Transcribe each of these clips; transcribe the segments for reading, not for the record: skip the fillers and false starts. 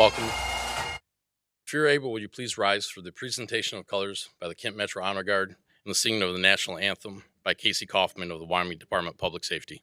welcome. If you're able, would you please rise for the presentation of colors by the Kent Metro Honor Guard and the singing of the national anthem by Casey Kaufman of the Wyoming Department of Public Safety?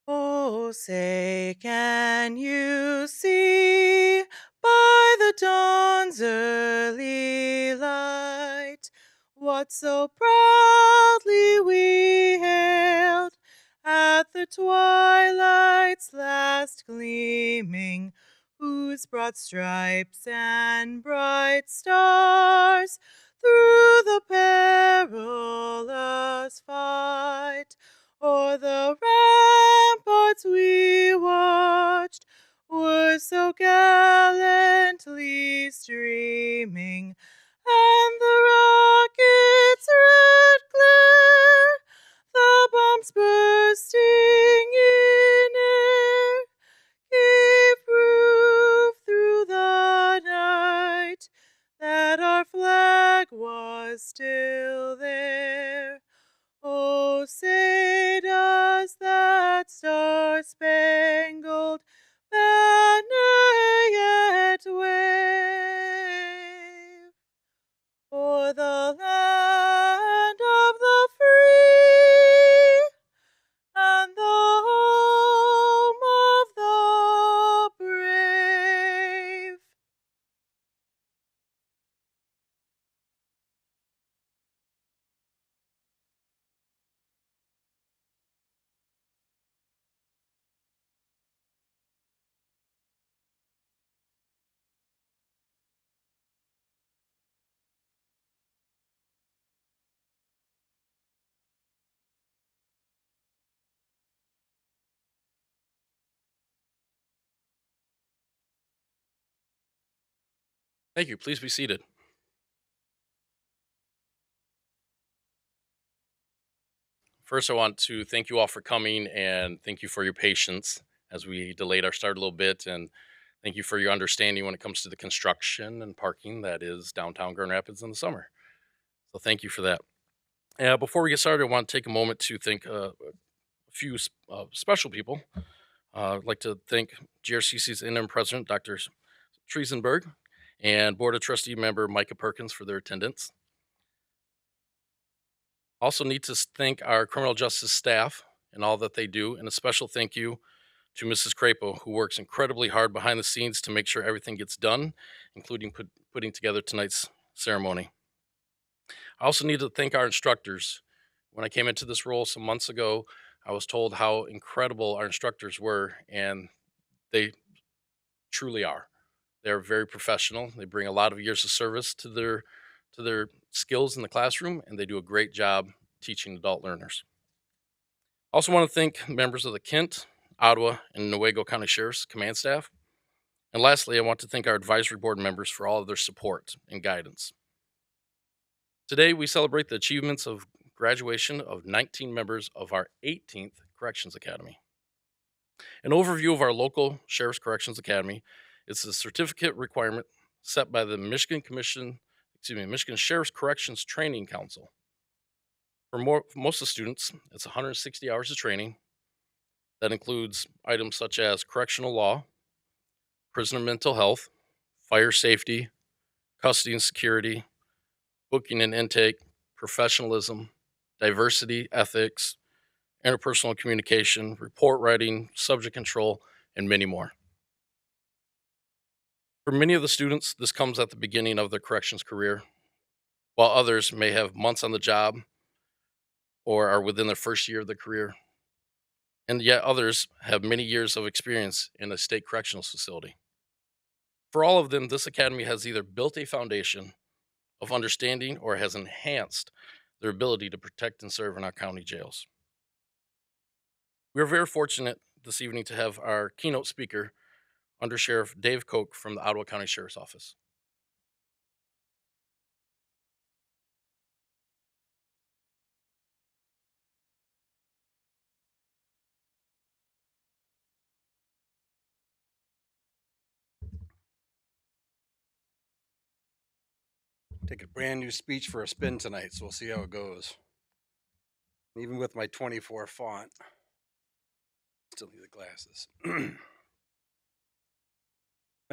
Oh, say, can you see by the dawn's early light what so proudly we hailed at the twilight's last gleaming, whose broad stripes and bright stars through the perilous fight o'er the ramparts we watched were so gallantly streaming, and the rocket's red glare, the bombs bursting in air, gave proof through the night that our flag was still there. Oh, say does that star-spangled banner yet wave o'er the land of the free and the home of the brave? Thank you. Please be seated. First, I want to thank you all for coming and thank you for your patience as we delayed our start a little bit. And thank you for your understanding when it comes to the construction and parking that is downtown Grand Rapids in the summer. So, thank you for that. Before we get started, I want to take a moment to thank a few special people. I'd like to thank GRCC's interim president, Dr. Triesenberg, and Board of Trustee member Micah Perkins for their attendance. Also, need to thank our criminal justice staff and all that they do, and a special thank you to Mrs. Crapo, who works incredibly hard behind the scenes to make sure everything gets done, including putting together tonight's ceremony. I also need to thank our instructors. When I came into this role some months ago, I was told how incredible our instructors were, and they truly are. They're very professional. They bring a lot of years of service to their skills in the classroom, and they do a great job teaching adult learners. Also, want to thank members of the Kent, Ottawa, and Newaygo County Sheriff's command staff. And lastly, I want to thank our advisory board members for all of their support and guidance. Today, we celebrate the achievements of graduation of 19 members of our 18th Corrections Academy. An overview of our local Sheriff's Corrections Academy is a certificate requirement set by the Michigan Sheriff's Corrections Training Council. For most of the students, it's 160 hours of training. That includes items such as correctional law, prisoner mental health, fire safety, custody and security, booking and intake, professionalism, diversity, ethics, interpersonal communication, report writing, subject control, and many more. For many of the students, this comes at the beginning of their corrections career, while others may have months on the job or are within their first year of their career. And yet others have many years of experience in a state correctional facility. For all of them, this academy has either built a foundation of understanding or has enhanced their ability to protect and serve in our county jails. We are very fortunate this evening to have our keynote speaker, Under Sheriff Dave Koch from the Ottawa County Sheriff's Office. Take a brand new speech for a spin tonight, so we'll see how it goes. Even with my 24 font, still need the glasses. When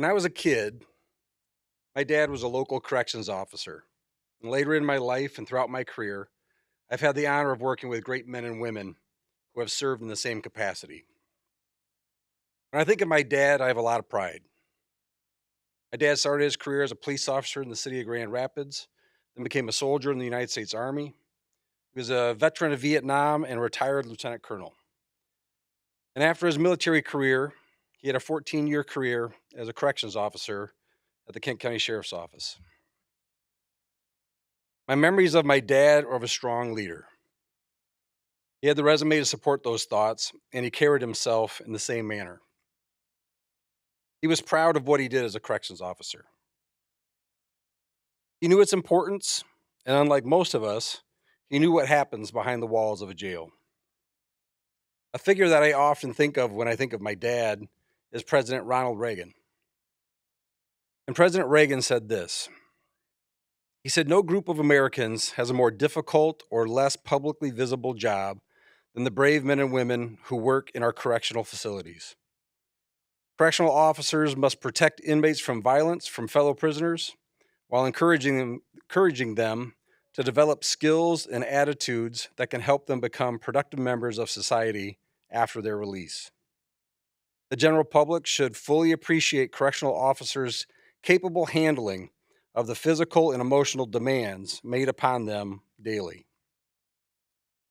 I was a kid, my dad was a local corrections officer. And later in my life and throughout my career, I've had the honor of working with great men and women who have served in the same capacity. When I think of my dad, I have a lot of pride. My dad started his career as a police officer in the city of Grand Rapids, then became a soldier in the United States Army. He was a veteran of Vietnam and a retired lieutenant colonel. And after his military career, he had a 14-year career as a corrections officer at the Kent County Sheriff's Office. My memories of my dad are of a strong leader. He had the resume to support those thoughts, and he carried himself in the same manner. He was proud of what he did as a corrections officer. He knew its importance, and unlike most of us, he knew what happens behind the walls of a jail. A figure that I often think of when I think of my dad is President Ronald Reagan. And President Reagan said this. He said, "No group of Americans has a more difficult or less publicly visible job than the brave men and women who work in our correctional facilities. Correctional officers must protect inmates from violence from fellow prisoners while encouraging them to develop skills and attitudes that can help them become productive members of society after their release. The general public should fully appreciate correctional officers' capable handling of the physical and emotional demands made upon them daily.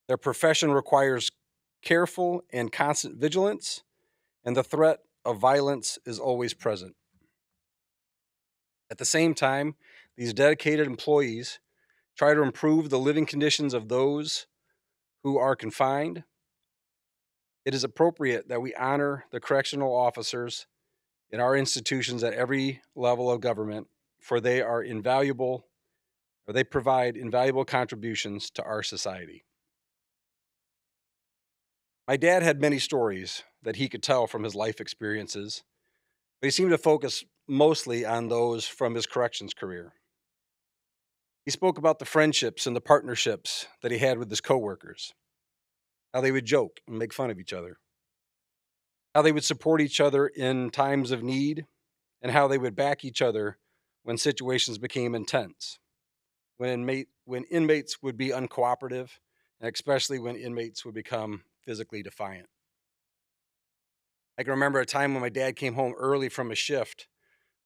Their profession requires careful and constant vigilance, and the threat of violence is always present. At the same time, these dedicated employees try to improve the living conditions of those who are confined. It is appropriate that we honor the correctional officers in our institutions at every level of government, for they are invaluable, or they provide invaluable contributions to our society." My dad had many stories that he could tell from his life experiences, but he seemed to focus mostly on those from his corrections career. He spoke about the friendships and the partnerships that he had with his coworkers, how they would joke and make fun of each other, how they would support each other in times of need, and how they would back each other when situations became intense, when inmates would be uncooperative, and especially when inmates would become physically defiant. I can remember a time when my dad came home early from a shift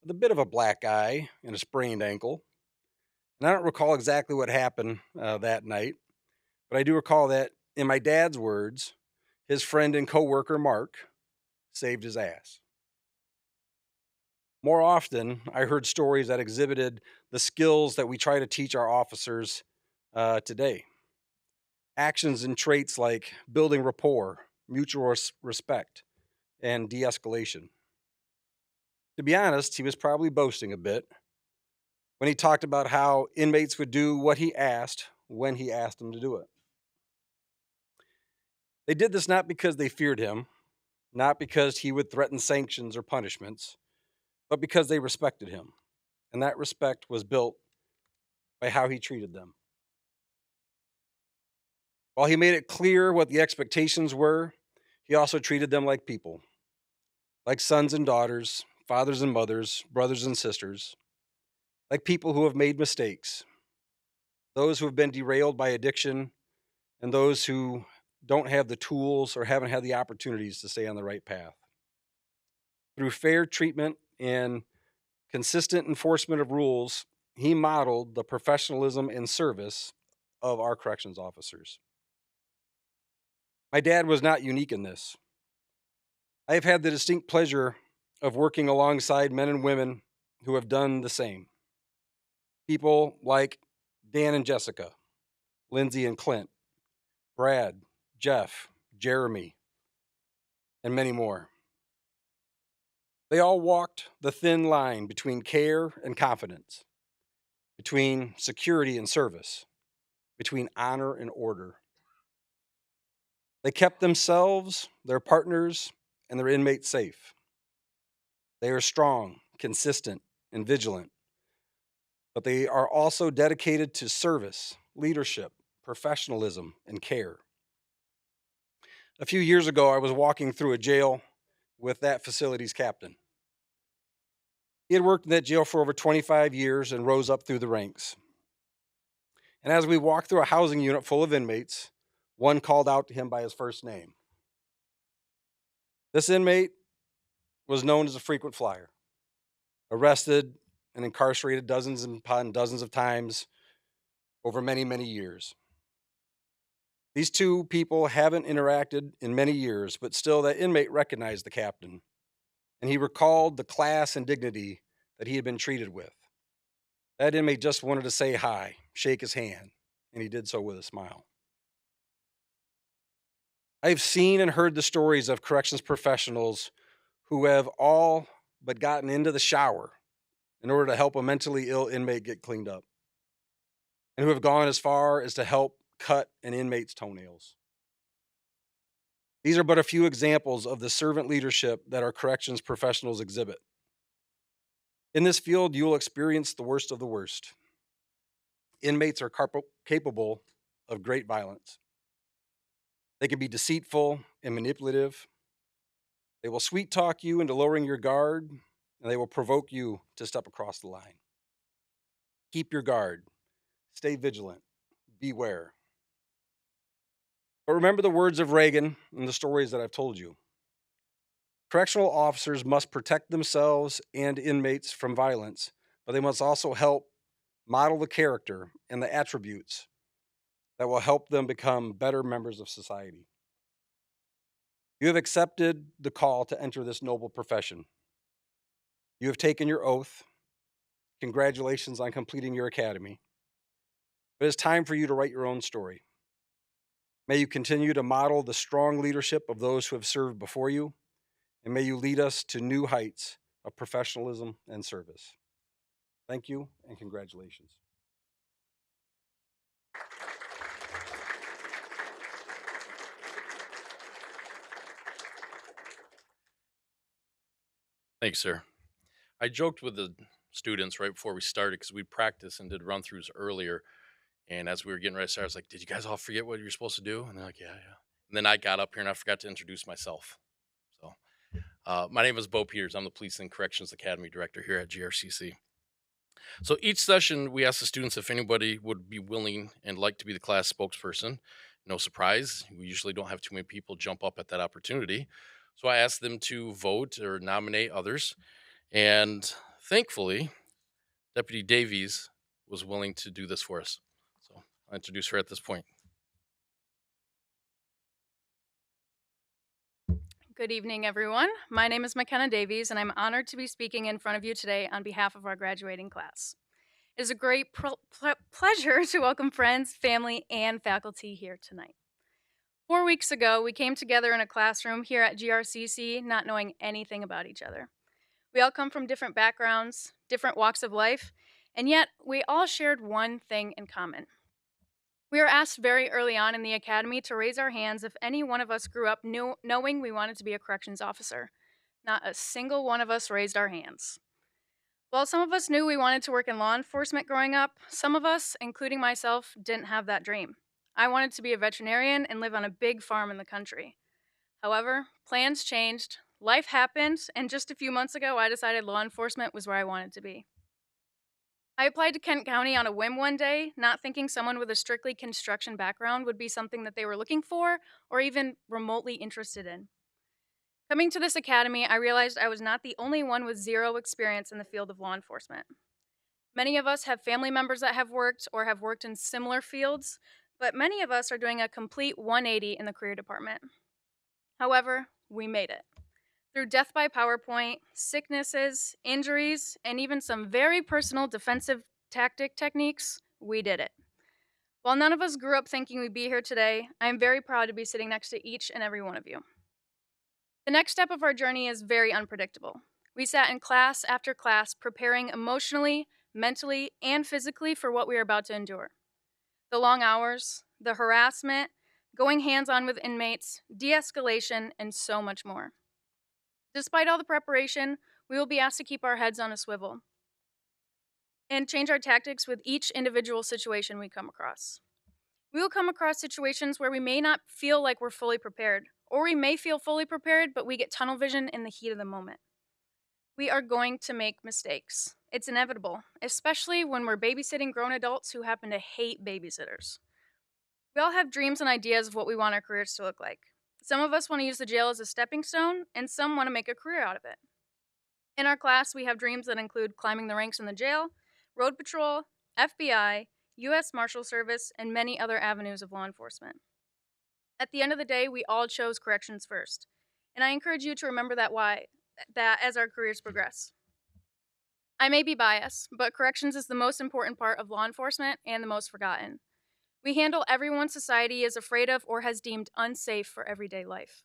with a bit of a black eye and a sprained ankle. And I don't recall exactly what happened that night, but I do recall that, in my dad's words, his friend and coworker Mark saved his ass. More often, I heard stories that exhibited the skills that we try to teach our officers today. Actions and traits like building rapport, mutual respect, and de-escalation. To be honest, he was probably boasting a bit when he talked about how inmates would do what he asked when he asked them to do it. They did this not because they feared him, not because he would threaten sanctions or punishments, but because they respected him. And that respect was built by how he treated them. While he made it clear what the expectations were, he also treated them like people, like sons and daughters, fathers and mothers, brothers and sisters, like people who have made mistakes, those who have been derailed by addiction, and those who don't have the tools or haven't had the opportunities to stay on the right path. Through fair treatment and consistent enforcement of rules, he modeled the professionalism and service of our corrections officers. My dad was not unique in this. I have had the distinct pleasure of working alongside men and women who have done the same. People like Dan and Jessica, Lindsay and Clint, Brad, Jeff, Jeremy, and many more. They all walked the thin line between care and confidence, between security and service, between honor and order. They kept themselves, their partners, and their inmates safe. They are strong, consistent, and vigilant, but they are also dedicated to service, leadership, professionalism, and care. A few years ago, I was walking through a jail with that facility's captain. He had worked in that jail for over 25 years and rose up through the ranks. And as we walked through a housing unit full of inmates, one called out to him by his first name. This inmate was known as a frequent flyer, arrested and incarcerated dozens upon dozens of times over many, many years. These two people haven't interacted in many years, but still that inmate recognized the captain, and he recalled the class and dignity that he had been treated with. That inmate just wanted to say hi, shake his hand, and he did so with a smile. I have seen and heard the stories of corrections professionals who have all but gotten into the shower in order to help a mentally ill inmate get cleaned up, and who have gone as far as to help cut an inmate's toenails. These are but a few examples of the servant leadership that our corrections professionals exhibit. In this field, you will experience the worst of the worst. Inmates are capable of great violence. They can be deceitful and manipulative. They will sweet talk you into lowering your guard, and they will provoke you to step across the line. Keep your guard. Stay vigilant. Beware. But remember the words of Reagan and the stories that I've told you. Correctional officers must protect themselves and inmates from violence, but they must also help model the character and the attributes that will help them become better members of society. You have accepted the call to enter this noble profession. You have taken your oath. Congratulations on completing your academy. But it's time for you to write your own story. May you continue to model the strong leadership of those who have served before you, and may you lead us to new heights of professionalism and service. Thank you, and congratulations. Thanks, sir. I joked with the students right before we started because we practiced and did run throughs earlier. And as we were getting ready to start, I was like, "Did you guys all forget what you're supposed to do?" And they're like, "Yeah, yeah." And then I got up here and I forgot to introduce myself. So, my name is Bo Peters. I'm the Police and Corrections Academy Director here at GRCC. So each session, we ask the students if anybody would be willing and like to be the class spokesperson. No surprise, we usually don't have too many people jump up at that opportunity. So I asked them to vote or nominate others. And thankfully, Deputy Davies was willing to do this for us. So I'll introduce her at this point. Good evening, everyone. My name is McKenna Davies, and I'm honored to be speaking in front of you today on behalf of our graduating class. It is a great pleasure to welcome friends, family, and faculty here tonight. 4 weeks ago, we came together in a classroom here at GRCC, not knowing anything about each other. We all come from different backgrounds, different walks of life, and yet we all shared one thing in common. We were asked very early on in the academy to raise our hands if any one of us grew up knowing we wanted to be a corrections officer. Not a single one of us raised our hands. While some of us knew we wanted to work in law enforcement growing up, some of us, including myself, didn't have that dream. I wanted to be a veterinarian and live on a big farm in the country. However, plans changed, life happened, and just a few months ago, I decided law enforcement was where I wanted to be. I applied to Kent County on a whim one day, not thinking someone with a strictly construction background would be something that they were looking for or even remotely interested in. Coming to this academy, I realized I was not the only one with zero experience in the field of law enforcement. Many of us have family members that have worked or have worked in similar fields, but many of us are doing a complete 180 in the career department. However, we made it. Through death by PowerPoint, sicknesses, injuries, and even some very personal defensive tactic techniques, we did it. While none of us grew up thinking we'd be here today, I am very proud to be sitting next to each and every one of you. The next step of our journey is very unpredictable. We sat in class after class preparing emotionally, mentally, and physically for what we are about to endure. The long hours, the harassment, going hands-on with inmates, de-escalation, and so much more. Despite all the preparation, we will be asked to keep our heads on a swivel and change our tactics with each individual situation we come across. We will come across situations where we may not feel like we're fully prepared, or we may feel fully prepared, but we get tunnel vision in the heat of the moment. We are going to make mistakes. It's inevitable, especially when we're babysitting grown adults who happen to hate babysitters. We all have dreams and ideas of what we want our careers to look like. Some of us want to use the jail as a stepping stone, and some want to make a career out of it. In our class, we have dreams that include climbing the ranks in the jail, road patrol, FBI, U.S. Marshal Service, and many other avenues of law enforcement. At the end of the day, we all chose corrections first, and I encourage you to remember that as our careers progress. I may be biased, but corrections is the most important part of law enforcement and the most forgotten. We handle everyone society is afraid of or has deemed unsafe for everyday life.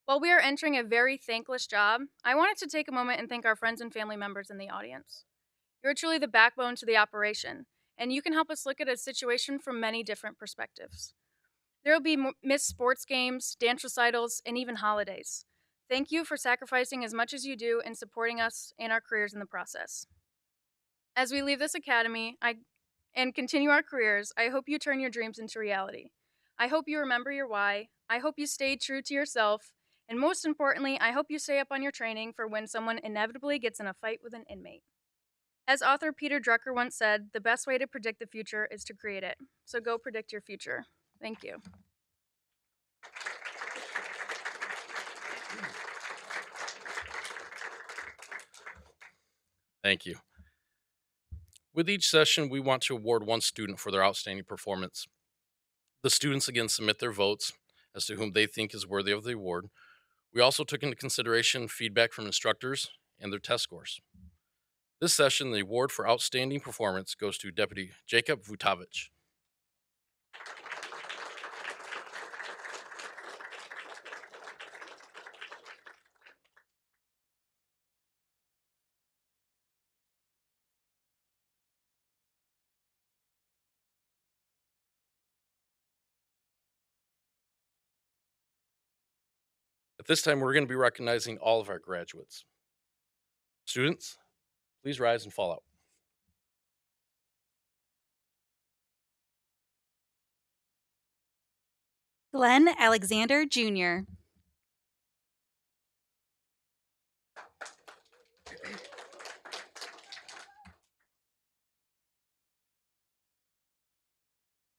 While we are entering a very thankless job, I wanted to take a moment and thank our friends and family members in the audience. You're truly the backbone to the operation, and you can help us look at a situation from many different perspectives. There will be missed sports games, dance recitals, and even holidays. Thank you for sacrificing as much as you do and supporting us in our careers in the process. As we leave this academy and continue our careers, I hope you turn your dreams into reality. I hope you remember your why. I hope you stay true to yourself. And most importantly, I hope you stay up on your training for when someone inevitably gets in a fight with an inmate. As author Peter Drucker once said, the best way to predict the future is to create it. So go predict your future. Thank you. Thank you. With each session, we want to award one student for their outstanding performance. The students again submit their votes as to whom they think is worthy of the award. We also took into consideration feedback from instructors and their test scores. This session, the award for outstanding performance goes to Deputy Jacob Vutovich. At this time, we're going to be recognizing all of our graduates. Students, please rise and fall out. Glenn Alexander Jr.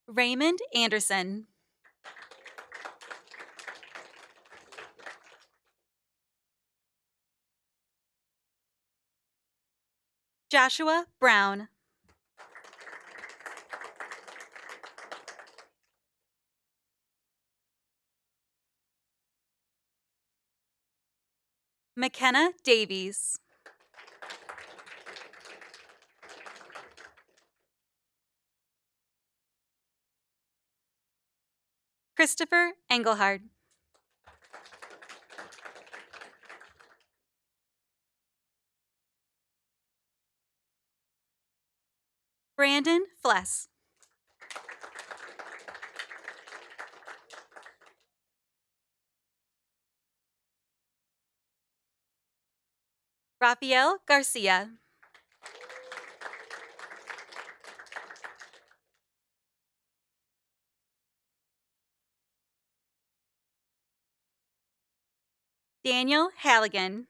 Raymond Anderson. Joshua Brown. McKenna Davies. Christopher Engelhard. Brandon Fless. Rafael Garcia. Daniel Halligan.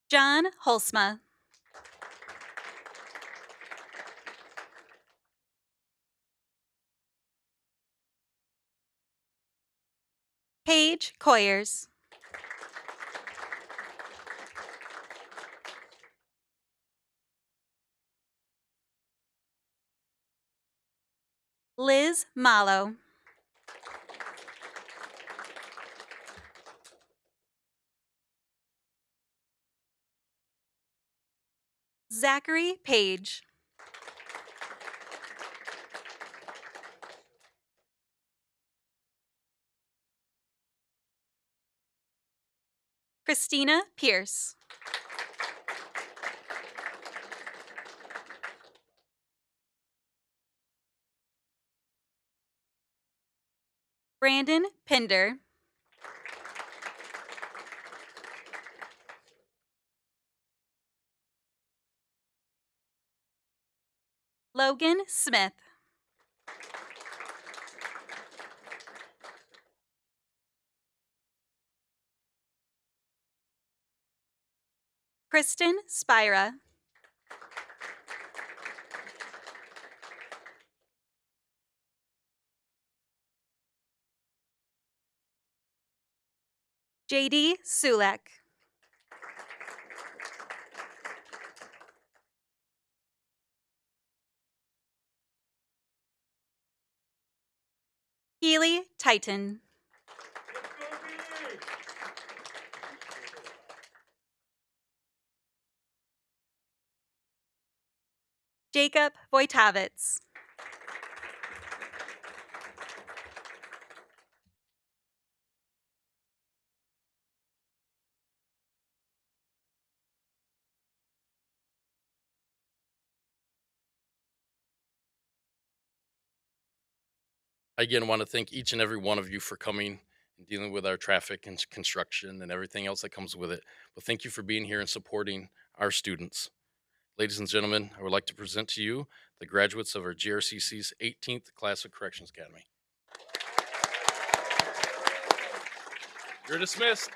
John Holsma. Paige Coyers. Liz Malo. Zachary Page. Christina Pierce. Brandon Pinder. Logan Smith. Kristen Spira. JD Sulek. Healy Titan. Jacob Wojtowicz. I again want to thank each and every one of you for coming and dealing with our traffic and construction and everything else that comes with it. But thank you for being here and supporting our students. Ladies and gentlemen, I would like to present to you the graduates of our GRCC's 18th Class of Corrections Academy. You're dismissed.